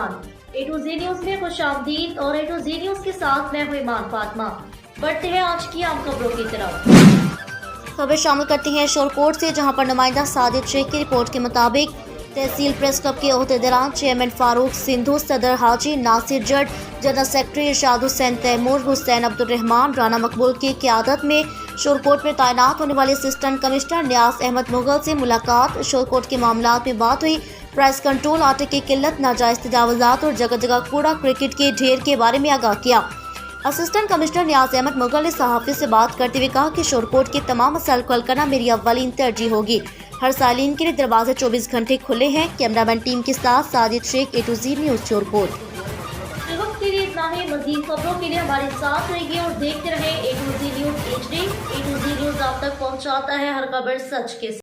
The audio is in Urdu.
اعلان اے ٹو زی نیوز میں خوش آمدید اور اے ٹو زی نیوز کے ساتھ میں ہوں ایمان فاطمہ۔ بڑھتے ہیں آج کی عام خبروں کی طرف۔ خبر شامل کرتے ہیں شورکوٹ سے، جہاں پر نمائندہ ساجد شیخ کی رپورٹ کے مطابق تحصیل پریس کلب کے عہدیداران چیئرمین فاروق سندھو، صدر حاجی ناصر جٹ، جنرل سیکرٹری ارشاد حسین تیمور، حسین عبد الرحمان، رانا مقبول کی قیادت میں شورکوٹ میں تعینات ہونے والے اسسٹنٹ کمشنر نیاز احمد مغل سے ملاقات۔ شورکوٹ کے معاملات میں بات ہوئی۔ پرائس کنٹرول، آٹے کی قلت، ناجائز تجاوزات اور جگہ جگہ کوڑا کرکٹ کے ڈھیر کے بارے میں آگاہ کیا۔ اسسٹنٹ کمشنر نیاز احمد مغل نے صحافی سے بات کرتے ہوئے کہا کہ شورکوٹ کے تمام مسائل کو حل کرنا میری اولین ترجیح ہوگی۔ ہر سائلین کے لیے دروازے 24 گھنٹے کھلے ہیں۔ کیمرہ مین ٹیم کے ساتھ ساجد شیخ، اے ٹو زی نیوز شورکوٹ۔ اس وقت کے لیے اتنا ہی۔ مزید خبروں کے لیے ہمارے ساتھ رہیے اور دیکھتے رہیں A to Z news HD۔ A to Z news آپ تک پہنچاتا ہے ہر خبر سچ کے ساتھ۔